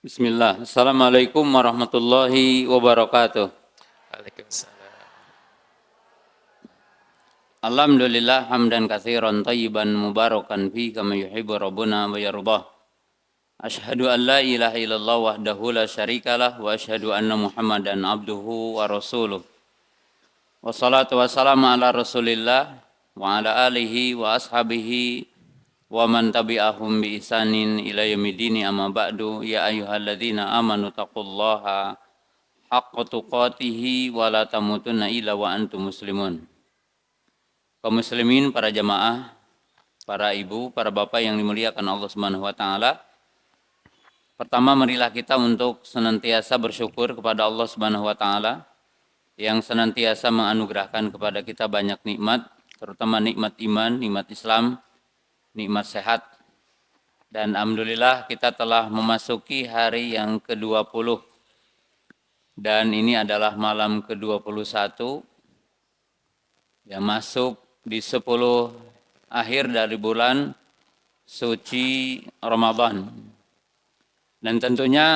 Bismillah. Assalamualaikum warahmatullahi wabarakatuh. Waalaikumsalam. Alhamdulillah hamdan katsiran thayyiban mubarakan fi kama yuhibbu rabbuna wa yardah. Asyhadu an la ilaha illallah wahdahu la syarikalah wa asyhadu anna Muhammadan abduhu wa rasuluh. Wassalatu wassalamu ala Rasulillah wa ala alihi wa ashabihi wa man tabi'ahum bi ihsanin ila yaumil amma ba'du ya ayyuhalladzina amanu taqullaha haqqa tuqatih wa la tamutunna illa wa antum muslimun. Kaum muslimin, para jamaah, para ibu, para bapak yang dimuliakan Allah Subhanahu wa taala. Pertama, marilah kita untuk senantiasa bersyukur kepada Allah Subhanahu wa taala yang senantiasa menganugerahkan kepada kita banyak nikmat, terutama nikmat iman, nikmat Islam, nikmat sehat. Dan alhamdulillah kita telah memasuki hari yang ke-20. Dan ini adalah malam ke-21 yang masuk di 10 akhir dari bulan suci Ramadan. Dan tentunya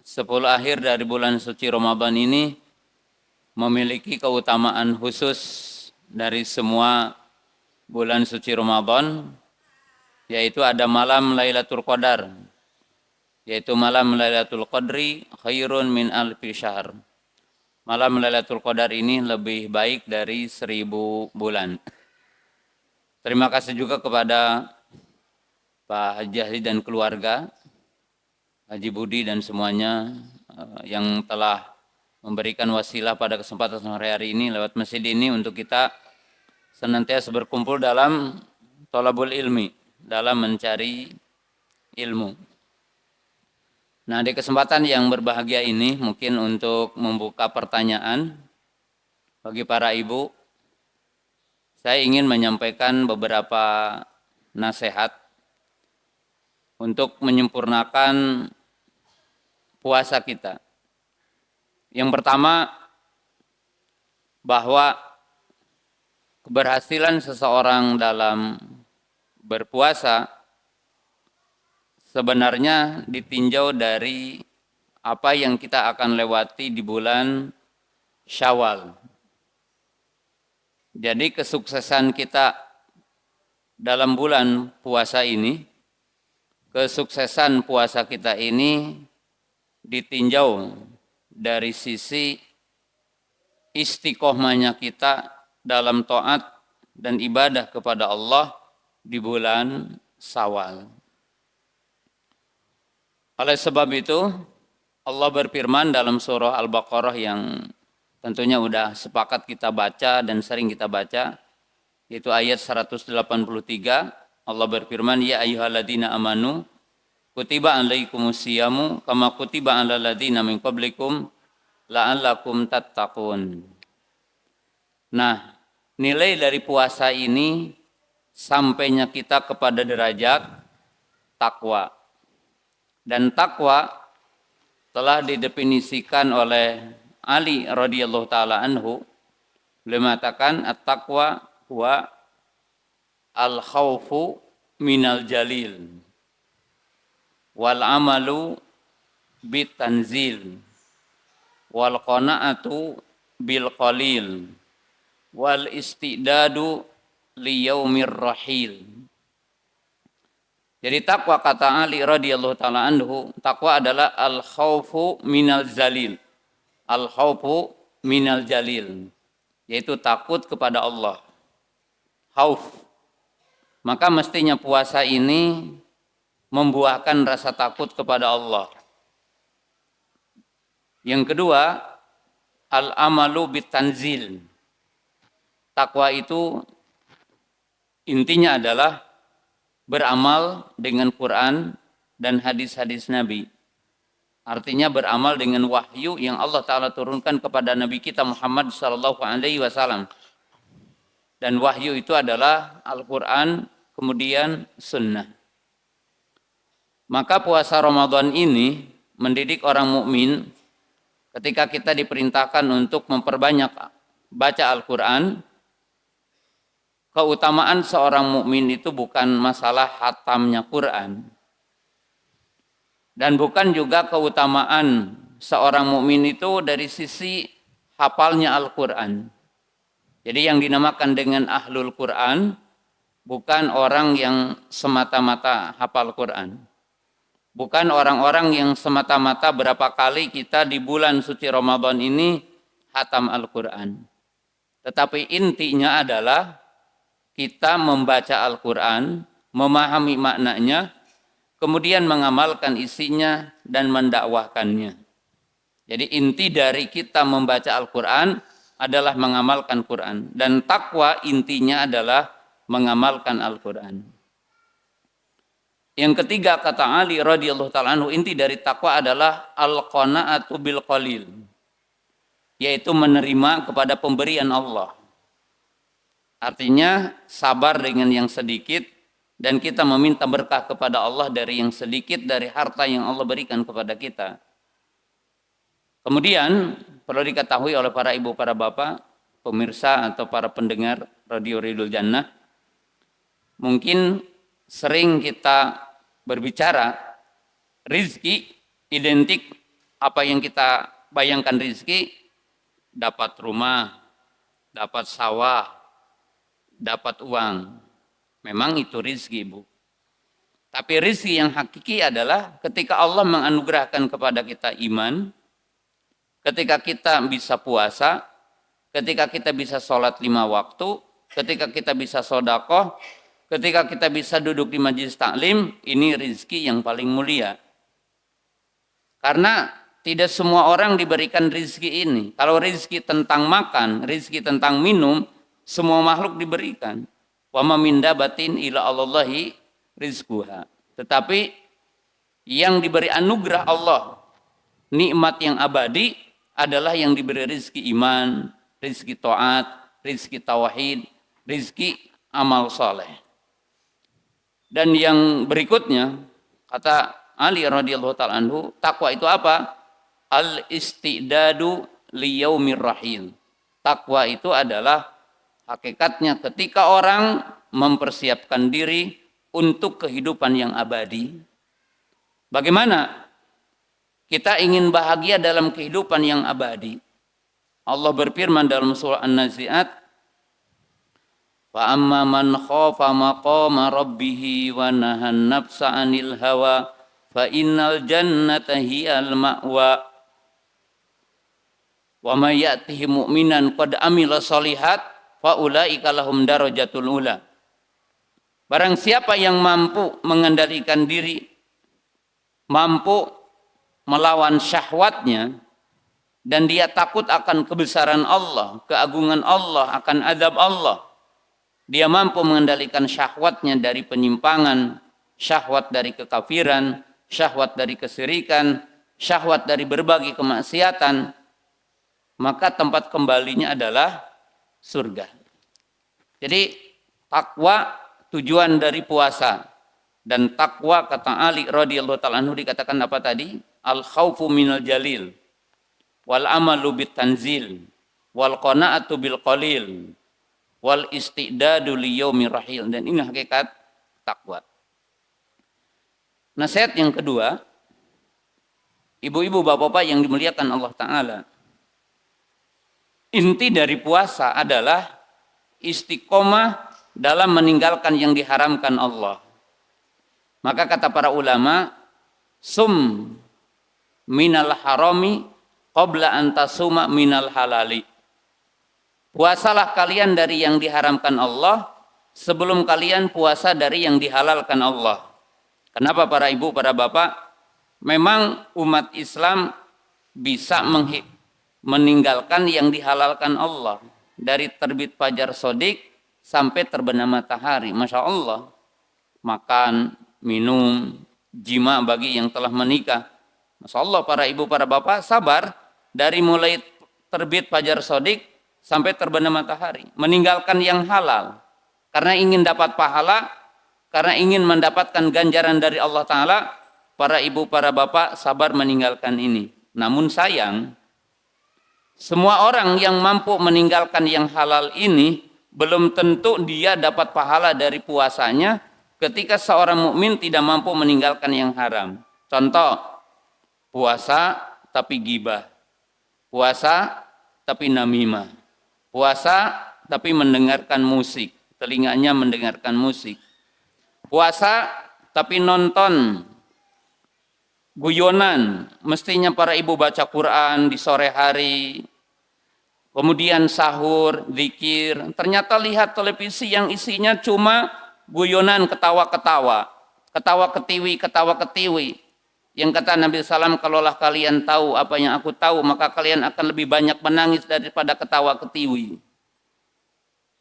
10 akhir dari bulan suci Ramadan ini memiliki keutamaan khusus dari semua bulan suci Ramadan, yaitu ada malam Lailatul Qadar, yaitu malam Lailatul Qadri khairun min alfi syahr. Malam Lailatul Qadar ini lebih baik dari 1000 bulan. Terima kasih juga kepada Pak Haji Haji dan keluarga, Haji Budi dan semuanya yang telah memberikan wasilah pada kesempatan hari ini lewat masjid ini untuk kita senantiasa berkumpul dalam thalabul ilmi, dalam mencari ilmu. Nah, di kesempatan yang berbahagia ini mungkin untuk membuka pertanyaan bagi para ibu, saya ingin menyampaikan beberapa nasihat untuk menyempurnakan puasa kita. Yang pertama, bahwa keberhasilan seseorang dalam berpuasa sebenarnya ditinjau dari apa yang kita akan lewati di bulan Syawal. Jadi kesuksesan kita dalam bulan puasa ini, kesuksesan puasa kita ini ditinjau dari sisi istiqomahnya kita dalam taat dan ibadah kepada Allah di bulan Syawal. Oleh sebab itu, Allah berfirman dalam surah Al-Baqarah yang tentunya sudah sepakat kita baca dan sering kita baca, yaitu ayat 183, Allah berfirman, ya ayyuhalladzina amanu kutiba alaikumusyiyamu kama kutiba alal ladzina min qablikum la'allakum tattaqun. Nah, nilai dari puasa ini sampainya kita kepada derajat takwa. Dan takwa telah didefinisikan oleh Ali radhiyallahu taala anhu, beliau mengatakan at-taqwa huwa al-khaufu minal jalil wal amalu bitanzil wal qanaatu bil qalil wal istidadu li yaumir rahil. Jadi takwa, kata Ali radhiyallahu taala anhu, takwa adalah al khaufu minal zalil. Al khaufu minal jalil, yaitu takut kepada Allah. Khauf. Maka mestinya puasa ini membuahkan rasa takut kepada Allah. Yang kedua, al amalu bitanzil. Takwa itu intinya adalah beramal dengan Quran dan hadis-hadis Nabi. Artinya beramal dengan wahyu yang Allah Ta'ala turunkan kepada Nabi kita Muhammad sallallahu alaihi wasallam. Dan wahyu itu adalah Al-Quran, kemudian sunnah. Maka puasa Ramadan ini mendidik orang mukmin ketika kita diperintahkan untuk memperbanyak baca Al-Quran. Keutamaan seorang mukmin itu bukan masalah hatamnya Quran. Dan bukan juga keutamaan seorang mukmin itu dari sisi hafalnya Al-Quran. Jadi yang dinamakan dengan ahlul Quran bukan orang yang semata-mata hafal Quran. Bukan orang-orang yang semata-mata berapa kali kita di bulan suci Ramadan ini hatam Al-Quran. Tetapi intinya adalah kita membaca Al-Quran, memahami maknanya, kemudian mengamalkan isinya dan mendakwahkannya. Jadi inti dari kita membaca Al-Quran adalah mengamalkan Quran. Dan takwa intinya adalah mengamalkan Al-Quran. Yang ketiga kata Ali radhiyallahu ta'ala anhu, inti dari takwa adalah al-qana'atu bil qalil, yaitu menerima kepada pemberian Allah. Artinya sabar dengan yang sedikit dan kita meminta berkah kepada Allah dari yang sedikit dari harta yang Allah berikan kepada kita. Kemudian perlu diketahui oleh para ibu, para bapak, pemirsa atau para pendengar Radio Ridul Jannah, mungkin sering kita berbicara rizki identik apa yang kita bayangkan rizki, dapat rumah, dapat sawah, dapat uang. Memang itu rizki, Bu. Tapi rizki yang hakiki adalah ketika Allah menganugerahkan kepada kita iman, ketika kita bisa puasa, ketika kita bisa sholat 5 waktu, ketika kita bisa sedekah, ketika kita bisa duduk di majelis taklim, ini rizki yang paling mulia. Karena tidak semua orang diberikan rizki ini. Kalau rizki tentang makan, rizki tentang minum, semua makhluk diberikan. Wa ma min dabatin illa Allahi rizquha. Tetapi yang diberi anugerah Allah, nikmat yang abadi adalah yang diberi rizki iman, rizki taat, rizki tauhid, rizki amal soleh. Dan yang berikutnya kata Ali radhiyallahu ta'ala anhu, takwa itu apa? Al-istidadu liyaumir rahil. Takwa itu adalah hakikatnya ketika orang mempersiapkan diri untuk kehidupan yang abadi. Bagaimana kita ingin bahagia dalam kehidupan yang abadi? Allah berfirman dalam surah An-Nazi'at, fa amma man khafa maqama rabbih wa nahan nafsa 'anil hawa fa innal jannata hiyal ma'wa wa may ya'tihi mu'minan qad amila shalihat fa ulaika lahum darajatul ula. Barang siapa yang mampu mengendalikan diri, mampu melawan syahwatnya, dan dia takut akan kebesaran Allah, keagungan Allah, akan azab Allah, dia mampu mengendalikan syahwatnya dari penyimpangan, syahwat dari kekafiran, syahwat dari kesyirikan, syahwat dari berbagai kemaksiatan, maka tempat kembalinya adalah surga. Jadi takwa tujuan dari puasa, dan takwa kata Ali radhiyallahu ta'ala anhu dikatakan apa tadi? Al khaufu minal jalil wal amalu bit tanzil wal qanaatu bil qalil wal istidadu liyaumir rahil. Dan ini hakikat takwa. Nasihat yang kedua, ibu-ibu, bapak-bapak yang dimuliakan Allah Ta'ala, inti dari puasa adalah istiqomah dalam meninggalkan yang diharamkan Allah. Maka kata para ulama, sum minal harami qabla an tasuma minal halali. Puasalah kalian dari yang diharamkan Allah sebelum kalian puasa dari yang dihalalkan Allah. Kenapa para ibu, para bapak? Memang umat Islam bisa meninggalkan yang dihalalkan Allah. Dari terbit fajar sodik sampai terbenam matahari. Masya Allah. Makan, minum, jima bagi yang telah menikah. Masya Allah para ibu, para bapak sabar. Dari mulai terbit fajar sodik sampai terbenam matahari. Meninggalkan yang halal. Karena ingin dapat pahala, karena ingin mendapatkan ganjaran dari Allah Ta'ala, para ibu, para bapak sabar meninggalkan ini. Namun sayang, semua orang yang mampu meninggalkan yang halal ini belum tentu dia dapat pahala dari puasanya ketika seorang mukmin tidak mampu meninggalkan yang haram. Contoh, puasa tapi gibah, puasa tapi namimah, puasa tapi mendengarkan musik, telinganya mendengarkan musik, puasa tapi nonton guyonan, mestinya para ibu baca Quran di sore hari, kemudian sahur, zikir, ternyata lihat televisi yang isinya cuma guyonan, ketawa-ketawa, ketawa-ketiwi. Yang kata Nabi SAW, kalaulah kalian tahu apa yang aku tahu, maka kalian akan lebih banyak menangis daripada ketawa-ketiwi.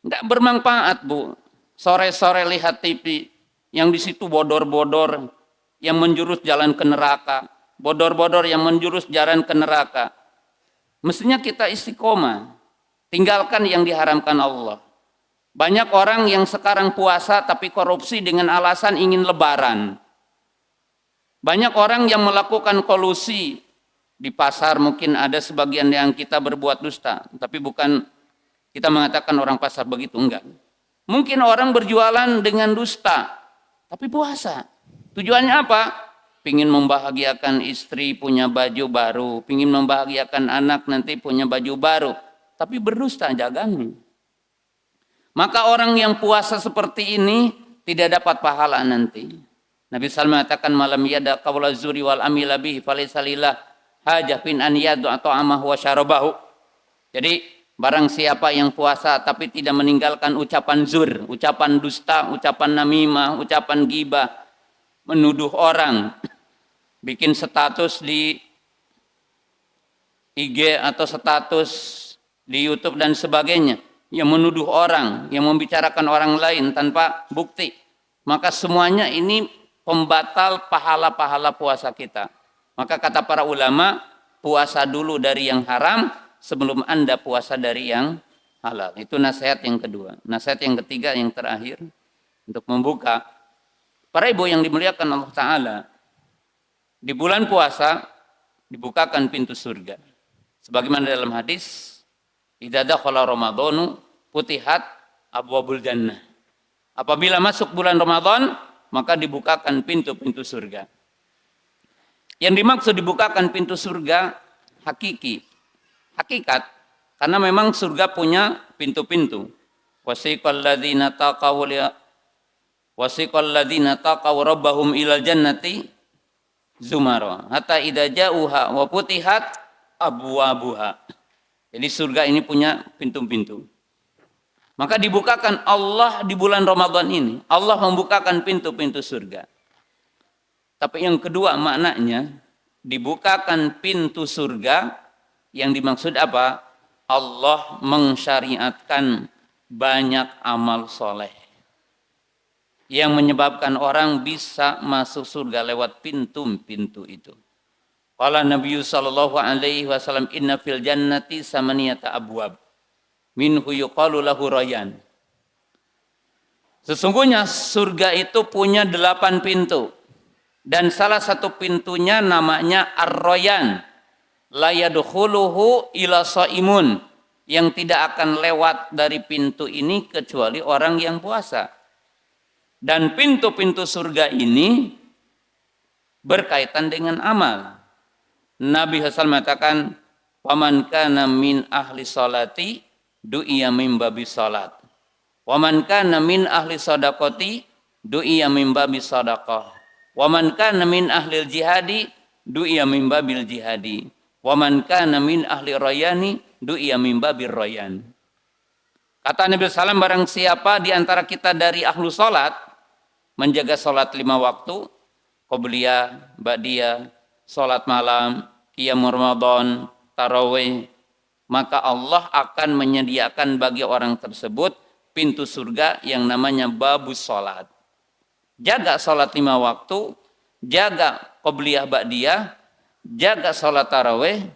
Tidak bermanfaat, Bu. Sore-sore lihat TV, yang di situ bodor-bodor, yang menjurus jalan ke neraka. Bodor-bodor yang menjurus jalan ke neraka. Mestinya kita istiqomah, tinggalkan yang diharamkan Allah. Banyak orang yang sekarang puasa tapi korupsi dengan alasan ingin lebaran. Banyak orang yang melakukan kolusi di pasar, mungkin ada sebagian yang kita berbuat dusta, tapi bukan kita mengatakan orang pasar begitu, enggak. Mungkin orang berjualan dengan dusta, tapi puasa. Tujuannya apa? Pingin membahagiakan istri, punya baju baru, pingin membahagiakan anak, nanti punya baju baru, tapi berdusta jaganya. Maka orang yang puasa seperti ini tidak dapat pahala nanti. Nabi SAW mengatakan, malam yada qawla zuri wal amila bihi falaysa lillah hajah fin an yad'a ta'amahu wa syarabahu. Jadi barang siapa yang puasa tapi tidak meninggalkan ucapan zur, ucapan dusta, ucapan namimah, ucapan ghibah, menuduh orang, bikin status di IG atau status di YouTube dan sebagainya, yang menuduh orang, yang membicarakan orang lain tanpa bukti, maka semuanya ini pembatal pahala-pahala puasa kita. Maka kata para ulama, puasa dulu dari yang haram sebelum Anda puasa dari yang halal. Itu nasihat yang kedua. Nasihat yang ketiga, yang terakhir, untuk membuka. Para ibu yang dimuliakan Allah Ta'ala, di bulan puasa dibukakan pintu surga. Sebagaimana dalam hadis, idza dakhala ramadhanu futihat abwabul jannah. Apabila masuk bulan Ramadan, maka dibukakan pintu-pintu surga. Yang dimaksud dibukakan pintu surga hakikat, karena memang surga punya pintu-pintu. Wasiqal ladzina taqaw rabbahum ilal jannati zumara hatta idza ja'uha wa futihat abwabuha. Jadi surga ini punya pintu-pintu. Maka dibukakan Allah di bulan Ramadan ini. Allah membukakan pintu-pintu surga. Tapi yang kedua maknanya, dibukakan pintu surga, yang dimaksud apa? Allah mensyariatkan banyak amal soleh yang menyebabkan orang bisa masuk surga lewat pintu-pintu itu. Qala Nabi sallallahu alaihi wasallam, inna fil jannati samaniyata abwab minhu yuqalu lahu rayyan. Sesungguhnya surga itu punya 8 pintu. Dan salah satu pintunya namanya ar-rayyan. La yadkhuluhu ila shaimun. Yang tidak akan lewat dari pintu ini kecuali orang yang puasa. Dan pintu-pintu surga ini berkaitan dengan amal. Nabi Hasan mengatakan, "Waman kana min ahli salati du'iya min babi salat. Wa man kana min ahli sadaqati du'iya min babi sadaqah. Wa man kana min ahli jihadi du'iya min babil jihadi. Wa man kana min ahli rayani du'iya min babir rayan." Kata Nabi SAW, barang siapa di antara kita dari ahlu salat, menjaga salat 5 waktu, qobliyah, ba'diyah, salat malam, qiyam Ramadan, tarawih, maka Allah akan menyediakan bagi orang tersebut pintu surga yang namanya babus salat. Jaga salat 5 waktu, jaga qobliyah ba'diyah, jaga salat tarawih,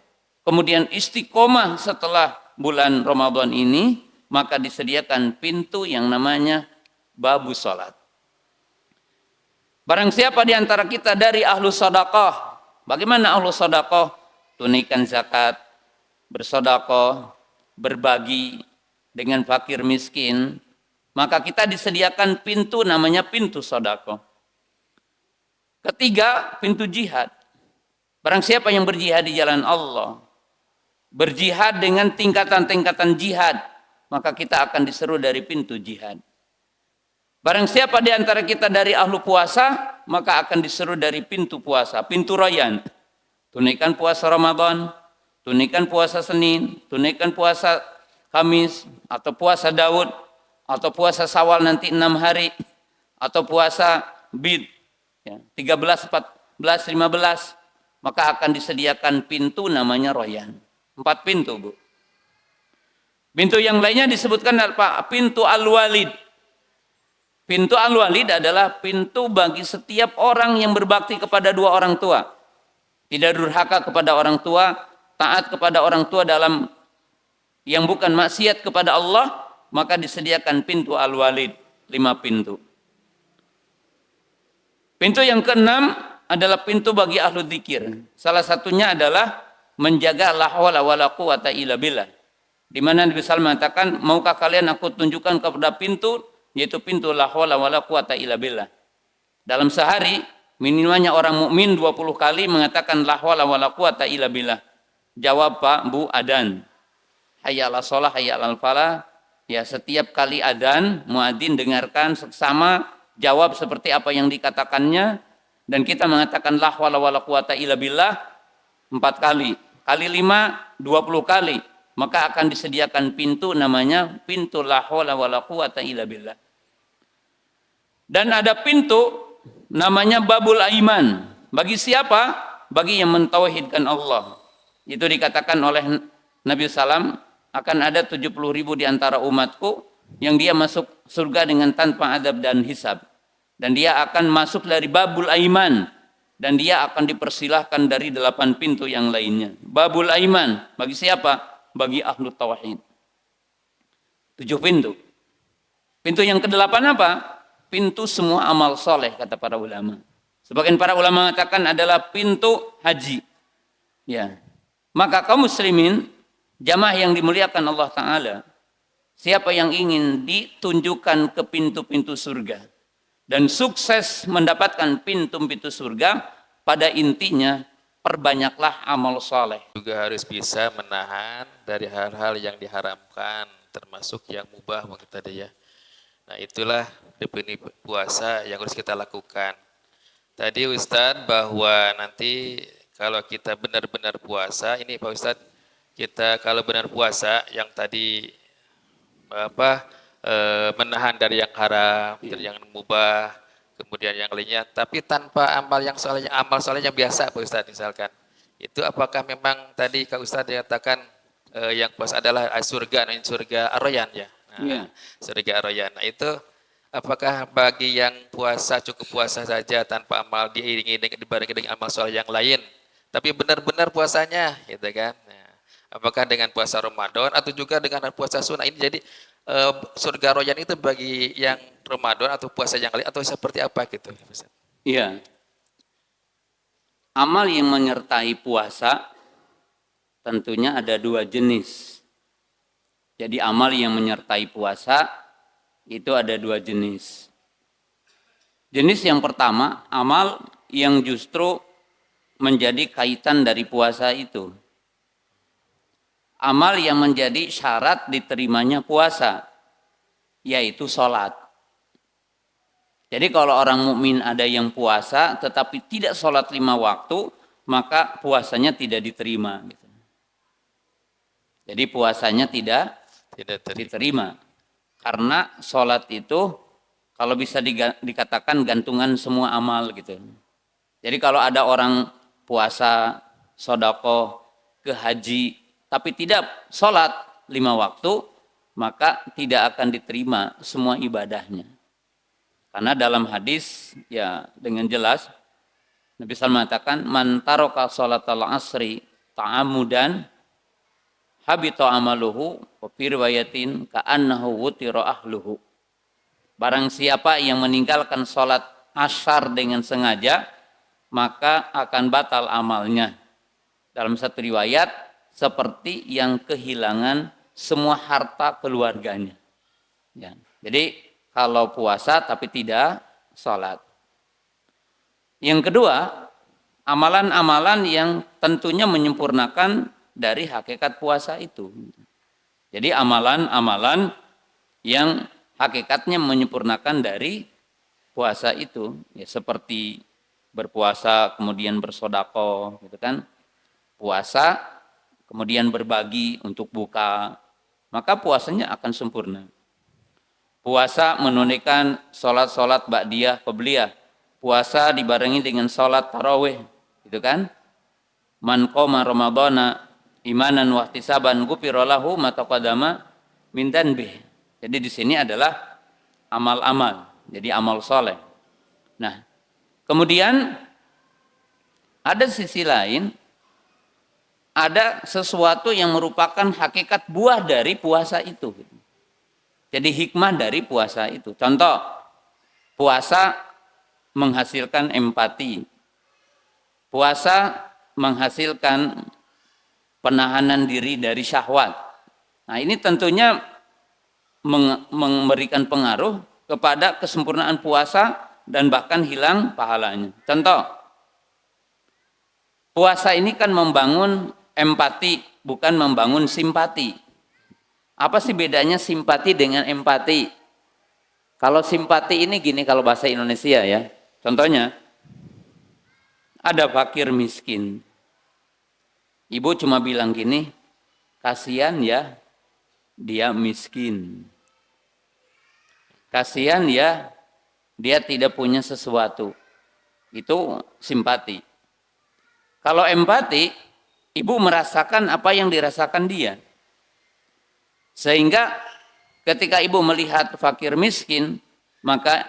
kemudian istiqomah setelah bulan Ramadan ini, maka disediakan pintu yang namanya babus salat. Barang siapa di antara kita dari ahlu sedekah, bagaimana ahlu sedekah? Tunaikan zakat, bersedekah, berbagi dengan fakir miskin, maka kita disediakan pintu namanya pintu sedekah. Ketiga, pintu jihad. Barang siapa yang berjihad di jalan Allah, berjihad dengan tingkatan-tingkatan jihad, maka kita akan diseru dari pintu jihad. Barang siapa di antara kita dari ahlu puasa, maka akan diseru dari pintu puasa, pintu rayyan. Tunaikan puasa Ramadan, tunaikan puasa Senin, tunaikan puasa Kamis, atau puasa Daud, atau puasa Syawal nanti 6 hari, atau puasa Bid, ya, 13, 14, 15, maka akan disediakan pintu namanya rayyan. 4 pintu, Bu. Pintu yang lainnya disebutkan pintu al-walid. Pintu al-walid adalah pintu bagi setiap orang yang berbakti kepada dua orang tua. Tidak durhaka kepada orang tua, taat kepada orang tua dalam yang bukan maksiat kepada Allah, maka disediakan pintu al-walid, 5 pintu. Pintu yang keenam adalah pintu bagi ahlu dzikir. Salah satunya adalah menjaga la haula wala quwata illa billah. Di mana Nabi sallallahu alaihi wasallam mengatakan, maukah kalian aku tunjukkan kepada pintu, yaitu pintu la haula wala quwata illa billah. Dalam sehari minimalnya orang mukmin 20 kali mengatakan la haula wala quwata illa billah. Jawab Pak, Bu, adzan. Hayya 'alas shalah, hayya 'alal falah. Ya, setiap kali adzan, muadzin dengarkan seksama, jawab seperti apa yang dikatakannya, dan kita mengatakan la haula wala quwata illa billah 4 kali. Kali 5, 20 kali. Maka akan disediakan pintu namanya pintu la haula wala quwata illa billah. Dan ada pintu namanya babul aiman. Bagi siapa? Bagi yang mentauhidkan Allah. Itu dikatakan oleh Nabi SAW, akan ada 70.000 di antara umatku yang dia masuk surga dengan tanpa adab dan hisab. Dan dia akan masuk dari babul aiman. Dan dia akan dipersilahkan dari 8 pintu yang lainnya. Babul aiman. Bagi siapa? Bagi ahlu tauhid. 7 pintu. Pintu yang ke-8 apa? Pintu semua amal soleh, kata para ulama. Sebagian para ulama mengatakan adalah pintu haji. Ya. Maka kaum muslimin, jamaah yang dimuliakan Allah Ta'ala, siapa yang ingin ditunjukkan ke pintu-pintu surga dan sukses mendapatkan pintu-pintu surga, pada intinya perbanyaklah amal soleh. Juga harus bisa menahan dari hal-hal yang diharamkan, termasuk yang mubah mungkin tadi ya. Nah itulah definisi puasa yang harus kita lakukan. Tadi Ustadz bahwa nanti kalau kita benar-benar puasa, ini Pak Ustadz, kita kalau benar puasa yang tadi menahan dari yang haram, dari yang mubah, kemudian yang lainnya, tapi tanpa amal yang soleh, amal soleh yang biasa Pak Ustadz misalkan. Itu apakah memang tadi Kak Ustadz dikatakan yang puasa adalah surga ar-rayyan ya? Nah, surga ar-rayyan. Nah itu apakah bagi yang puasa cukup puasa saja tanpa amal diiringi dengan amal soleh yang lain, tapi benar-benar puasanya, gitu kan? Nah, apakah dengan puasa Ramadan atau juga dengan puasa sunnah ini jadi surga ar-rayyan itu bagi yang Ramadan atau puasa yang lain atau seperti apa gitu? Iya. Amal yang menyertai puasa tentunya ada 2 jenis. Jadi amal yang menyertai puasa itu ada 2 jenis. Jenis yang pertama, amal yang justru menjadi kaitan dari puasa itu. Amal yang menjadi syarat diterimanya puasa, yaitu sholat. Jadi kalau orang mukmin ada yang puasa tetapi tidak sholat 5 waktu, maka puasanya tidak diterima. Jadi puasanya tidak diterima. Karena sholat itu kalau bisa dikatakan gantungan semua amal gitu. Jadi kalau ada orang puasa, sedekah, ke haji, tapi tidak sholat 5 waktu, maka tidak akan diterima semua ibadahnya. Karena dalam hadis ya dengan jelas Nabi SAW mengatakan man taraka sholatal asri ta'amudan habita amaluhu wa fi riwayatin ka'annahu wutira ahluhu. Barang siapa yang meninggalkan sholat asyar dengan sengaja, maka akan batal amalnya. Dalam satu riwayat seperti yang kehilangan semua harta keluarganya. Ya. Jadi kalau puasa tapi tidak sholat. Yang kedua, amalan-amalan yang tentunya menyempurnakan dari hakikat puasa itu. Jadi amalan-amalan yang hakikatnya menyempurnakan dari puasa itu, ya seperti berpuasa kemudian bersedekah, gitu kan? Puasa kemudian berbagi untuk buka, maka puasanya akan sempurna. Puasa menunaikan sholat-sholat ba'diyah, qabliyah. Puasa dibarengi dengan sholat tarawih, gitu kan? Man qoma ramadhana imanan wa ihtisaban ghufira lahu ma taqaddama min dhanbihi. Jadi di sini adalah amal-amal, jadi amal soleh. Nah, kemudian ada sisi lain, ada sesuatu yang merupakan hakikat buah dari puasa itu. Jadi hikmah dari puasa itu. Contoh, puasa menghasilkan empati. Puasa menghasilkan penahanan diri dari syahwat. Nah, ini tentunya memberikan pengaruh kepada kesempurnaan puasa dan bahkan hilang pahalanya. Contoh, puasa ini kan membangun empati, bukan membangun simpati. Apa sih bedanya simpati dengan empati? Kalau simpati ini gini kalau bahasa Indonesia ya. Contohnya, ada fakir miskin. Ibu cuma bilang gini, kasihan ya dia miskin. Kasihan ya dia tidak punya sesuatu. Itu simpati. Kalau empati, ibu merasakan apa yang dirasakan dia. Sehingga ketika ibu melihat fakir miskin, maka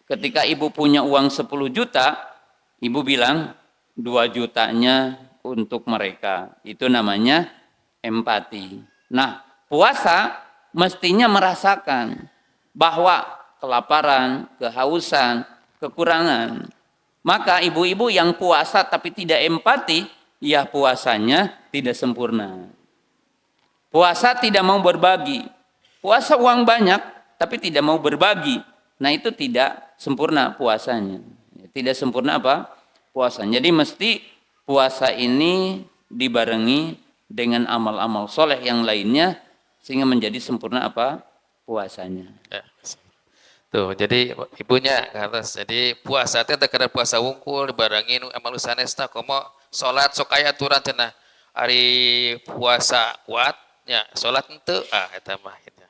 ketika ibu punya uang 10 juta, ibu bilang 2 jutanya untuk mereka. Itu namanya empati. Nah, puasa mestinya merasakan bahwa kelaparan, kehausan, kekurangan. Maka ibu-ibu yang puasa tapi tidak empati, ya puasanya tidak sempurna. Puasa tidak mau berbagi. Puasa uang banyak tapi tidak mau berbagi. Nah, itu tidak sempurna puasanya. Tidak sempurna apa? Puasanya. Jadi mesti puasa ini dibarengi dengan amal-amal soleh yang lainnya sehingga menjadi sempurna apa? Puasanya. Ya. Tuh, jadi ibunya ke atas. Jadi puasa itu ada puasa wungkul dibarengin amal sanesna komo salat sok aya aturan cenah. Hari puasa kuat nya salat henteu eta mah gitu.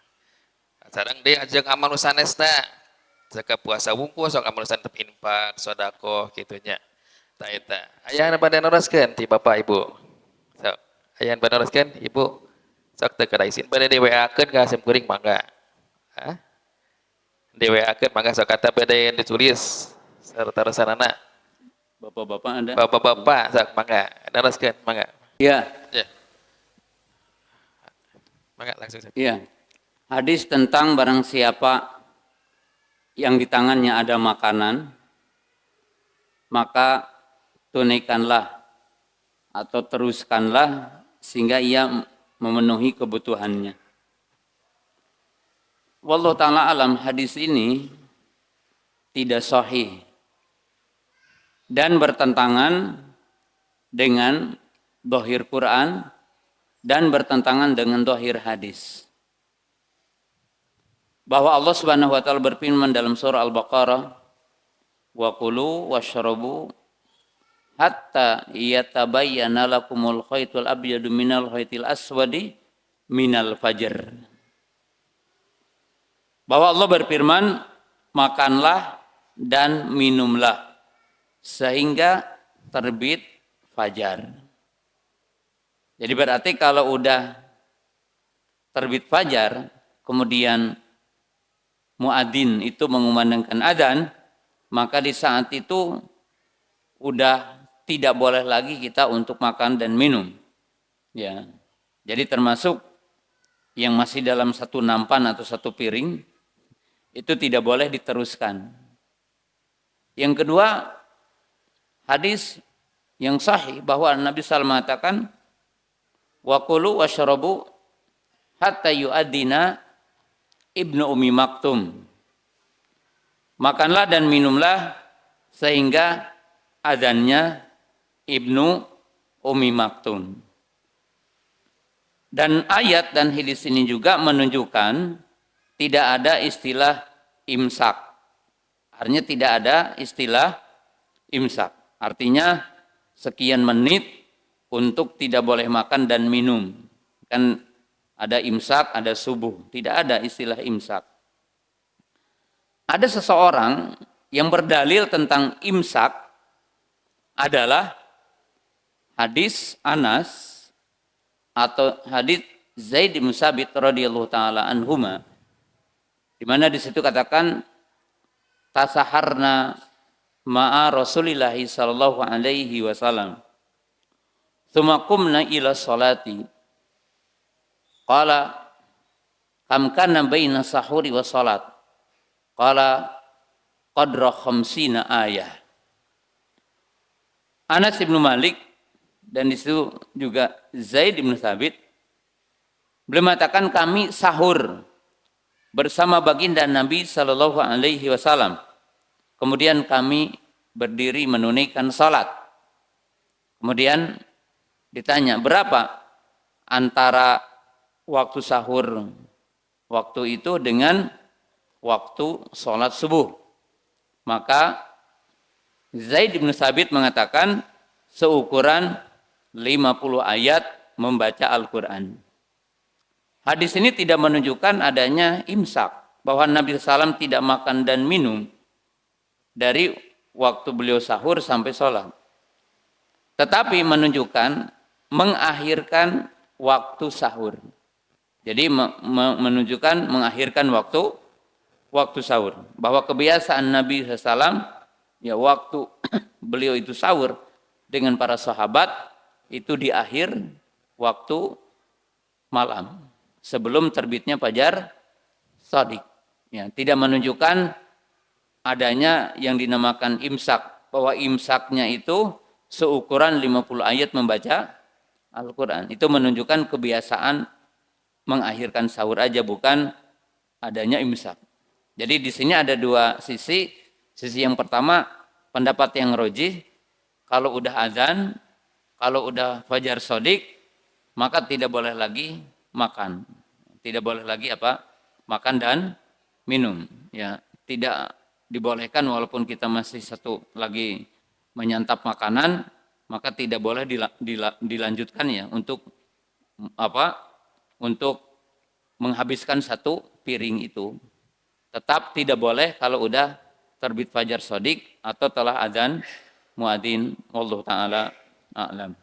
Sareng deui ajeng amal sanesna. Jika puasa wungkul sok amal sanes infak, sedekah kitu nya. Tah eta. Aya nu bade neroskeun ti Bapak Ibu. Sok aya nu bade neroskeun Ibu. Sok teu kada isin bade di-WA-keun ka Asem Kuring mangga. Hah? Di-WA-keun mangga sok kata beda yang ditulis serta resanana. Bapak-bapak ada? Bapak-bapak sok mangga. Neroskeun mangga. Iya. Ya. Mangga langsung saja. Iya. Hadis tentang barang siapa yang di tangannya ada makanan, maka tunaikanlah atau teruskanlah sehingga ia memenuhi kebutuhannya. Wallahu ta'ala alam, hadis ini tidak sahih dan bertentangan dengan dhahir Quran dan bertentangan dengan dhahir hadis. Bahwa Allah Subhanahu wa taala berfirman dalam surah Al-Baqarah, "Wa kulu washrabu hatta yatabayyana lakumul khaytul abyadu minal khaytil aswadi minal fajr." Bahwa Allah berfirman, makanlah dan minumlah sehingga terbit fajar. Jadi berarti kalau udah terbit fajar, kemudian muadzin itu mengumandangkan adzan, maka di saat itu udah tidak boleh lagi kita untuk makan dan minum. Ya. Jadi termasuk yang masih dalam satu nampan atau satu piring itu tidak boleh diteruskan. Yang kedua, hadis yang sahih bahwa Nabi SAW mengatakan, wa kulu washrabu hatta yu'adina Ibnu Ummi Maktum. Makanlah dan minumlah sehingga adzannya Ibnu Ummi Maktum. Dan ayat dan hadis ini juga menunjukkan tidak ada istilah imsak. Artinya tidak ada istilah imsak. Artinya sekian menit untuk tidak boleh makan dan minum. Kan ada imsak, ada subuh. Tidak ada istilah imsak. Ada seseorang yang berdalil tentang imsak adalah hadis Anas atau hadis Zaid bin Tsabit radhiyallahu taala anhuma, di mana di situ katakan tasaharna ma'a Rasulillah sallallahu alaihi wasallam. Tsumma qumna ila salati. Qala kam kana baina sahuri wa salat. Qala qadra khamsina ayah. Anas bin Malik dan di situ juga Zaid bin Tsabit beliau mengatakan kami sahur bersama baginda Nabi sallallahu alaihi wasallam. Kemudian kami berdiri menunaikan salat. Kemudian ditanya, berapa antara waktu sahur waktu itu dengan waktu salat subuh? Maka Zaid bin Tsabit mengatakan seukuran 50 ayat membaca Al-Quran. Hadis ini tidak menunjukkan adanya imsak, bahwa Nabi SAW tidak makan dan minum dari waktu beliau sahur sampai sholat. Tetapi menunjukkan mengakhirkan waktu sahur. Jadi menunjukkan mengakhirkan waktu sahur. Bahwa kebiasaan Nabi SAW, ya waktu beliau itu sahur dengan para sahabat, itu di akhir waktu malam sebelum terbitnya fajar shadiq. Ya, tidak menunjukkan adanya yang dinamakan imsak, bahwa imsaknya itu seukuran 50 ayat membaca Al-Quran. Itu menunjukkan kebiasaan mengakhirkan sahur aja, bukan adanya imsak. Jadi di sini ada dua sisi. Sisi yang pertama, pendapat yang rojih, kalau udah azan, kalau udah fajar shadiq, maka tidak boleh lagi makan. Tidak boleh lagi makan dan minum. Ya, tidak dibolehkan walaupun kita masih satu lagi menyantap makanan, maka tidak boleh dilanjutkan ya untuk untuk menghabiskan satu piring itu. Tetap tidak boleh kalau udah terbit fajar shadiq atau telah azan muadzin. Wallahu taala a'lam.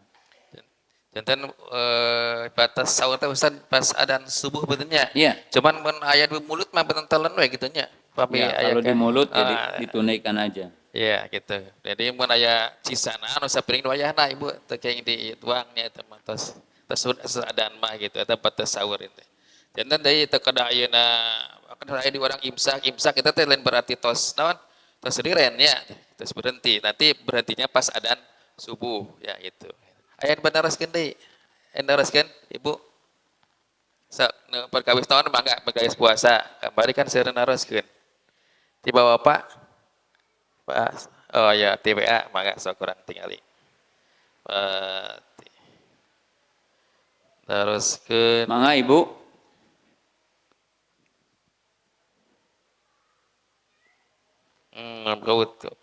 Dan batas sahur teh Ustaz pas adzan subuh betulnya. Iya. Cuman mun aya di mulut mah beuteung telen we kitu nya. Ya, kalau di mulut jadi ditunaikan aja. Iya gitu. Jadi mun aya cisana anu sapiring wayahna Ibu teu kenging dituangnya eta mah tos adzan mah gitu eta batas sahur itu. Janten deui teu kada ayeuna kan aya di orang imsak eta teh lain berarti tos naon? Tos riren ya. Tos berhenti. Nanti berhentinya pas adzan subuh ya gitu. Aya benereskeun deui. Endareskeun Ibu. Perkawis naon mangga perkawis puasa. Kembali kan seureun naroskeun. Tiba Bapak. Pak. Oh ya, TPA mangga sok kurang tingali. Teruskeun. Mangga Ibu.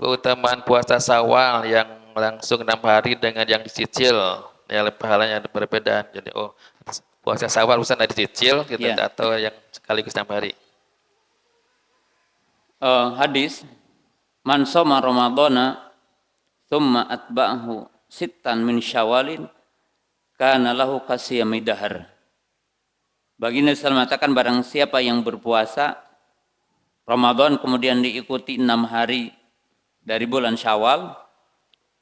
Keutamaan puasa Syawal yang langsung 6 hari dengan yang dicicil, ya pahalanya ada perbedaan. Jadi puasa Syawal urusan ada dicicil gitu yeah. Atau yang sekaligus 6 hari. Hadis man shoma ramadhana thumma atba'ahu sittan min syawalin kana lahu kasiyami dahar. Baginda SAW mengatakan barang siapa yang berpuasa Ramadan kemudian diikuti 6 hari dari bulan Syawal,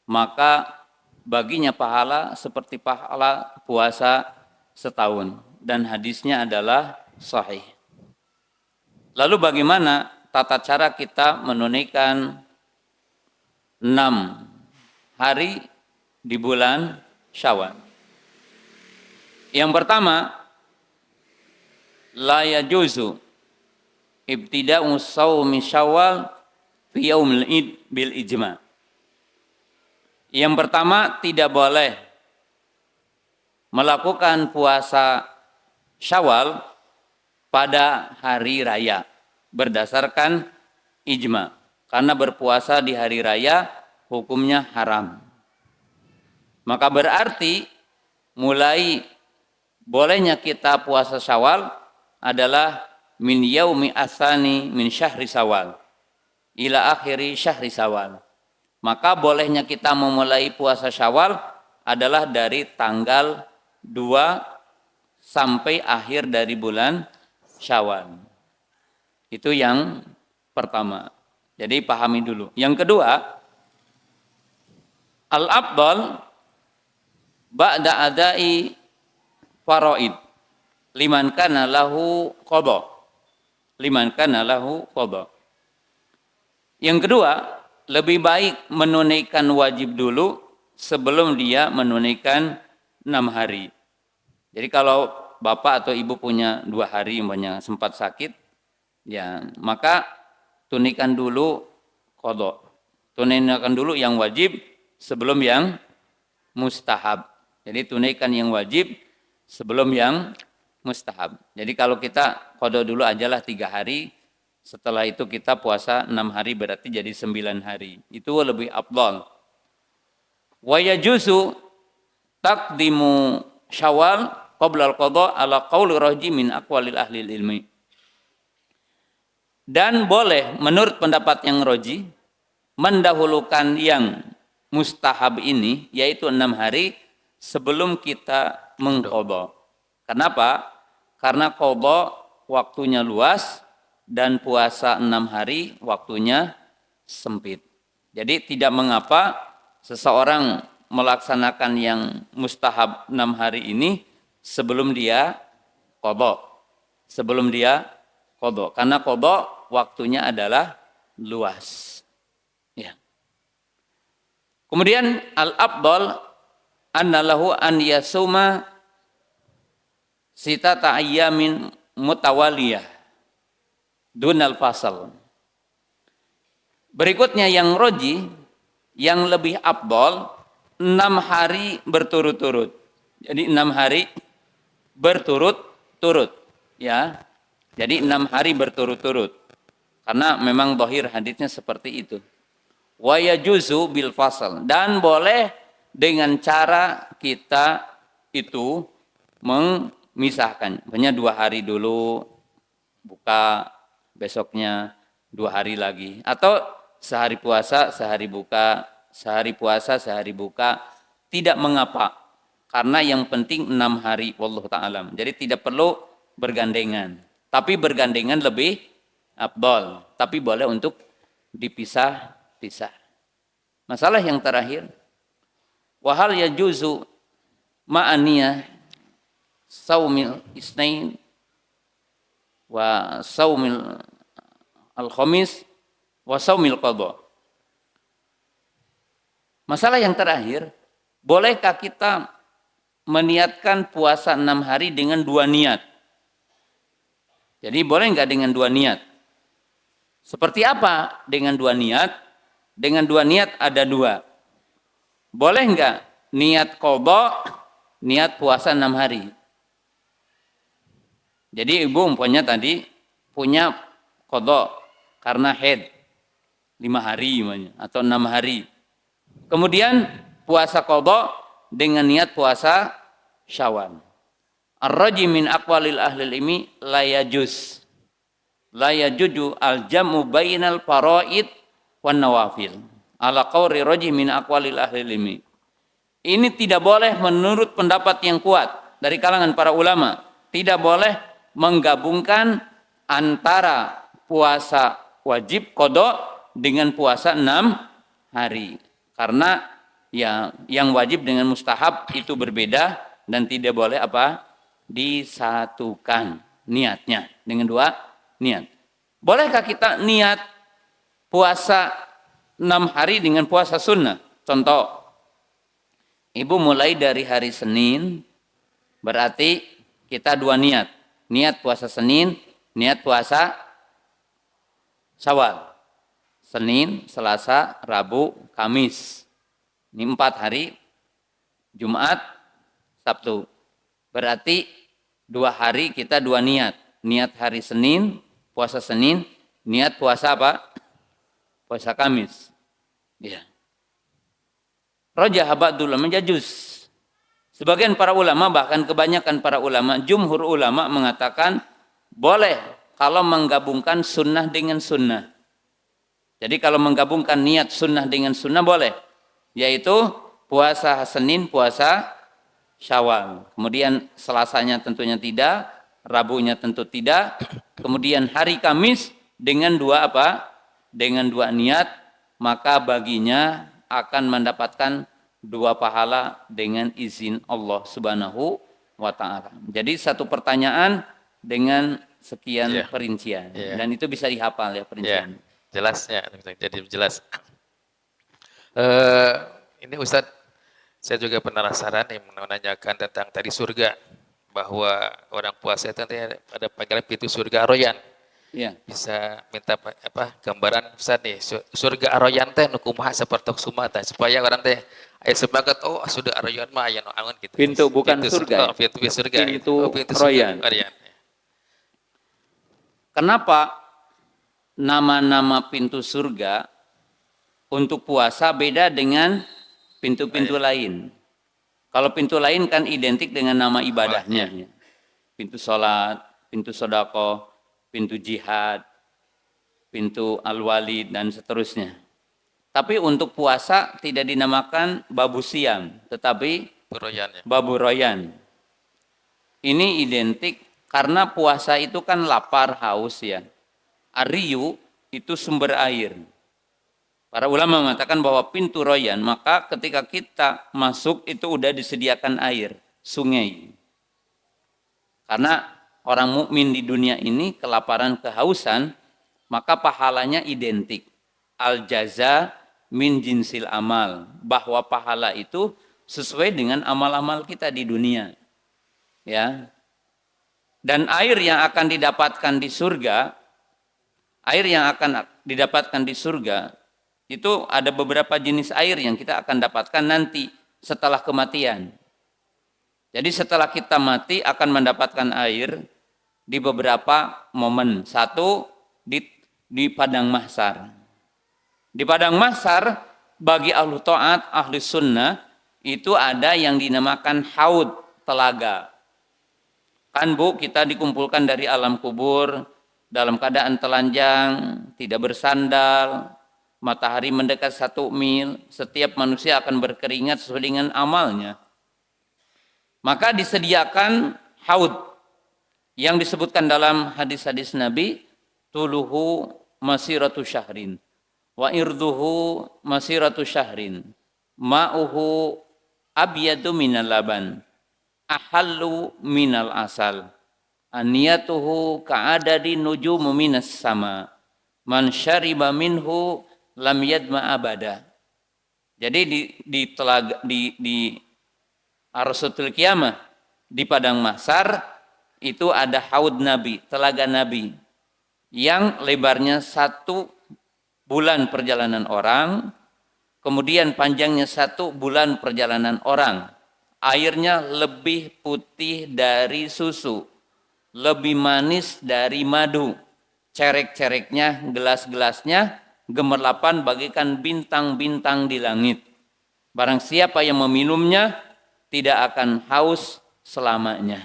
maka baginya pahala seperti pahala puasa setahun. Dan hadisnya adalah sahih. Lalu bagaimana tata cara kita menunaikan 6 hari di bulan Syawal? Yang pertama, la yajuzu ibtida'u shaumi Syawal fi yaumil id bil ijma. Yang pertama, tidak boleh melakukan puasa Syawal pada hari raya berdasarkan ijma. Karena berpuasa di hari raya hukumnya haram. Maka berarti mulai bolehnya kita puasa Syawal adalah min yaumi asani min syahri Syawal ila akhiri syahri Syawal. Maka bolehnya kita memulai puasa Syawal adalah dari tanggal 2 sampai akhir dari bulan Syawal. Itu yang pertama. Jadi pahami dulu. Yang kedua, al-afdal ba'da adai faraid liman kana lahu qada. Liman kana lahu qada. Yang kedua, lebih baik menunaikan wajib dulu sebelum dia menunaikan 6 hari. Jadi kalau bapak atau ibu punya 2 hari umpamanya sempat sakit, ya maka tunaikan dulu qada. Tunaikan dulu yang wajib sebelum yang mustahab. Jadi tunaikan yang wajib sebelum yang mustahab. Jadi kalau kita qada dulu ajalah 3 hari, setelah itu kita puasa 6 hari berarti jadi 9 hari. Itu lebih afdal. Wa yajuzu taqdimu Syawal qabla al-qada ala qauli rajih min aqwalil ahli ilmi. Dan boleh menurut pendapat yang roji mendahulukan yang mustahab ini yaitu 6 hari sebelum kita mengqadha. Kenapa? Karena qadha waktunya luas dan puasa 6 hari waktunya sempit. Jadi tidak mengapa seseorang melaksanakan yang mustahab 6 hari ini sebelum dia qadha. Sebelum dia qadha. Karena qadha waktunya adalah luas. Ya. Kemudian al-afdal anna lahu an yasuma sitata ayyamin mutawaliyah dunal fasal. Berikutnya yang roji, yang lebih afdal 6 hari berturut-turut. Jadi 6 hari berturut-turut, ya. Jadi 6 hari berturut-turut. Karena memang dhahir hadisnya seperti itu. Wa yajuzu bil fasal, dan boleh dengan cara kita itu memisahkan. Hanya 2 hari dulu buka, besoknya 2 hari lagi, atau sehari puasa, sehari buka, sehari puasa, sehari buka, tidak mengapa. Karena yang penting 6 hari, wallahu ta'ala. Jadi tidak perlu bergandengan. Tapi bergandengan lebih afdal. Tapi boleh untuk dipisah-pisah. Masalah yang terakhir, wahal yajuzu ma'aniyah saumil isnain wa saumil al-khamis wa saumil qadha. Masalah yang terakhir, bolehkah kita meniatkan puasa 6 hari dengan 2 niat? Jadi boleh enggak dengan 2 niat? Seperti apa dengan 2 niat? Dengan 2 niat ada 2. Boleh enggak niat qadha, niat puasa 6 hari? Jadi ibu umpamanya tadi punya qadha karena haid 5 hari umpamanya, atau 6 hari. Kemudian puasa qadha dengan niat puasa Syawal. Ar-raji min aqwalil ahli ilmi la yajuz. La yajuju al-jam'u bainal faraid wan nawafil. Ala qawri raji min aqwalil ahli ilmi. Ini tidak boleh menurut pendapat yang kuat dari kalangan para ulama. Tidak boleh menggabungkan antara puasa wajib qadha dengan puasa 6 hari. Karena ya yang wajib dengan mustahab itu berbeda dan tidak boleh apa? Disatukan niatnya dengan 2 niat. Bolehkah kita niat puasa 6 hari dengan puasa sunnah? Contoh, ibu mulai dari hari Senin, berarti kita 2 niat. Niat puasa Senin, niat puasa Syawal. Senin, Selasa, Rabu, Kamis. Ini 4 hari, Jumat, Sabtu. Berarti 2 hari kita 2 niat. Niat hari Senin, puasa Senin, niat puasa apa? Puasa Kamis. Ya. Rajah ba'dul ulama juz. Sebagian para ulama, bahkan kebanyakan para ulama, jumhur ulama mengatakan boleh kalau menggabungkan sunnah dengan sunnah. Jadi kalau menggabungkan niat sunnah dengan sunnah boleh. Yaitu puasa Senin, puasa Syawal. Kemudian Selasanya tentunya tidak, Rabunya tentu tidak. Kemudian hari Kamis dengan 2 apa? Dengan 2 niat, maka baginya akan mendapatkan 2 pahala dengan izin Allah Subhanahu wa ta'ala. Jadi satu pertanyaan dengan sekian perincian. Dan itu bisa dihafal ya perincian. Jelasnya, jadi jelas. Ini Ustadz, saya juga penasaran nih menanyakan tentang tadi surga, bahwa orang puasa itu nanti ada panggilan pintu surga Ar-Rayyan. Ya. Bisa minta apa gambaran Ustadz nih, surga Ar-Rayyan teh nu kumaha saperti sumata supaya orang teh aya semangat, oh sudah Ar-Rayyan mah aya nu angon gitu. Pintu bukan pintu surga. Pintu surga. Pintu Ar-Rayyan. Kenapa nama-nama pintu surga untuk puasa beda dengan pintu-pintu lain? Kalau pintu lain kan identik dengan nama ibadahnya. Pintu sholat, pintu sodako, pintu jihad, pintu al-walid, dan seterusnya. Tapi untuk puasa tidak dinamakan babu siam, tetapi babu royan. Ini identik karena puasa itu kan lapar, haus ya. Ariyu itu sumber air. Para ulama mengatakan bahwa pintu royan, maka ketika kita masuk itu udah disediakan air, sungai. Karena orang mukmin di dunia ini kelaparan, kehausan, maka pahalanya identik. Al-jaza min jinsil amal, bahwa pahala itu sesuai dengan amal-amal kita di dunia. Ya. Dan air yang akan didapatkan di surga, itu ada beberapa jenis air yang kita akan dapatkan nanti setelah kematian. Jadi setelah kita mati akan mendapatkan air di beberapa momen. Satu, di padang mahsyar. Di padang mahsyar bagi ahlu ta'at, ahli sunnah, itu ada yang dinamakan haud, telaga. Kan Bu, kita dikumpulkan dari alam kubur dalam keadaan telanjang, tidak bersandal, matahari mendekat 1 mil, setiap manusia akan berkeringat sesuai dengan amalnya. Maka disediakan haud yang disebutkan dalam hadis-hadis Nabi, tuluhu masiratu syahrin, wa irduhu masiratu syahrin, ma'uhu abyadu minal laban, ahallu minal asal, aniyatuhu ka'adadi nujumu minas sama, man syariba minhu lam yadma abada. Jadi di Arsatul Qiyamah, di padang mahsyar itu ada haud Nabi, telaga Nabi yang lebarnya 1 bulan perjalanan orang, kemudian panjangnya 1 bulan perjalanan orang. Airnya lebih putih dari susu, lebih manis dari madu. Cerek-cereknya, gelas-gelasnya gemerlapan bagaikan bintang-bintang di langit. Barang siapa yang meminumnya tidak akan haus selamanya.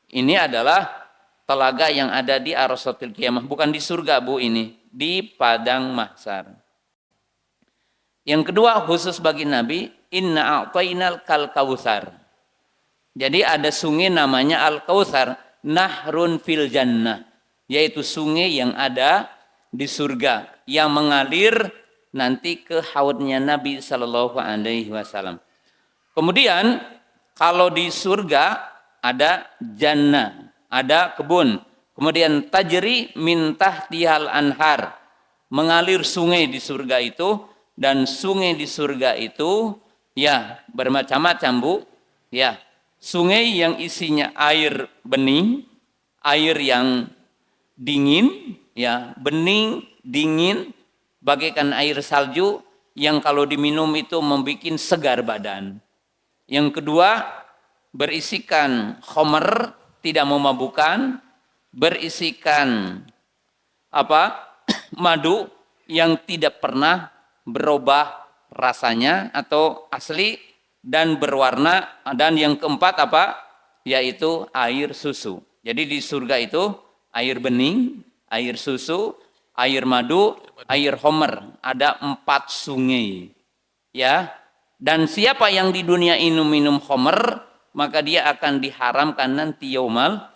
Ini adalah telaga yang ada di Arsatul Qiyamah, bukan di surga Bu, ini di padang mahsyar. Yang kedua khusus bagi Nabi, inna a'tainal kal kautsar. Jadi ada sungai namanya Al-Kautsar, nahrun fil jannah, yaitu sungai yang ada di surga yang mengalir nanti ke haudnya Nabi sallallahu alaihi wasallam. Kemudian kalau di surga ada jannah, ada kebun. Kemudian tajri min tahtihal anhar, mengalir sungai di surga itu, dan sungai di surga itu ya bermacam-macam Bu. Ya, sungai yang isinya air bening, air yang dingin, ya, bening, dingin, bagaikan air salju, yang kalau diminum itu membuat segar badan. Yang kedua, berisikan khamr, tidak memabukkan, berisikan madu yang tidak pernah berubah rasanya atau asli dan berwarna. Dan yang keempat yaitu air susu. Jadi di surga itu air bening, air susu, air madu, air khamr. Ada 4 sungai. Ya. Dan siapa yang di dunia ini minum khamr, maka dia akan diharamkan nanti yaumal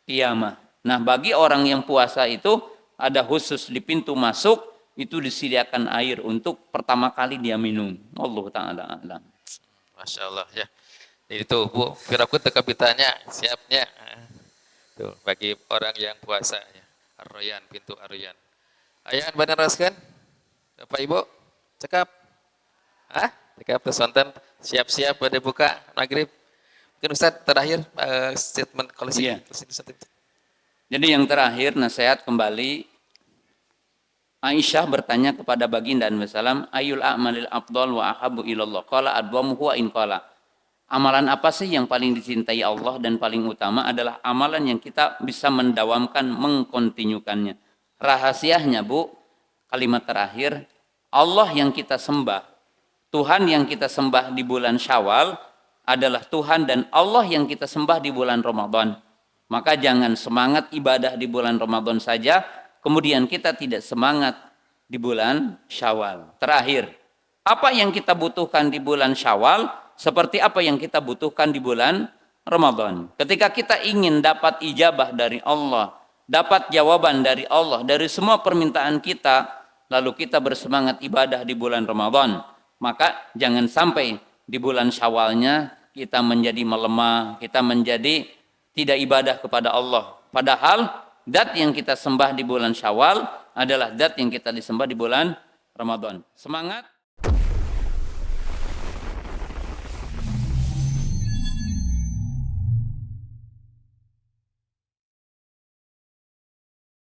qiyamah. Nah, bagi orang yang puasa itu ada khusus di pintu masuk itu disediakan air untuk pertama kali dia minum. Allah taala alam. Masya Allah ya. Jadi itu Bu, Firaku teka bitanya siapnya. Tuh, bagi orang yang puasa ya. Ar-Rayyan, pintu Ar-Rayyan. Ayat benar raskan? Bapak Ibu, cekap. Cekap pesonten, siap-siap pada buka maghrib. Mungkin Ustaz terakhir statement closing. Iya. Jadi yang terakhir nasihat kembali. Aisyah bertanya kepada baginda SAW, ayul a'malil afdal wa ahabu ilallah. Qala adwamuhu wa in qala. Amalan apa sih yang paling dicintai Allah dan paling utama adalah amalan yang kita bisa mendawamkan, mengkontinyukannya. Rahasianya Bu, kalimat terakhir, Allah yang kita sembah, Tuhan yang kita sembah di bulan Syawal adalah Tuhan dan Allah yang kita sembah di bulan Ramadan. Maka jangan semangat ibadah di bulan Ramadan saja, kemudian kita tidak semangat di bulan Syawal. Terakhir, apa yang kita butuhkan di bulan Syawal, seperti apa yang kita butuhkan di bulan Ramadan. Ketika kita ingin dapat ijabah dari Allah, dapat jawaban dari Allah, dari semua permintaan kita, lalu kita bersemangat ibadah di bulan Ramadan, maka jangan sampai di bulan Syawalnya kita menjadi melemah, kita menjadi tidak ibadah kepada Allah. Padahal zat yang kita sembah di bulan Syawal adalah zat yang kita disembah di bulan Ramadan. Semangat!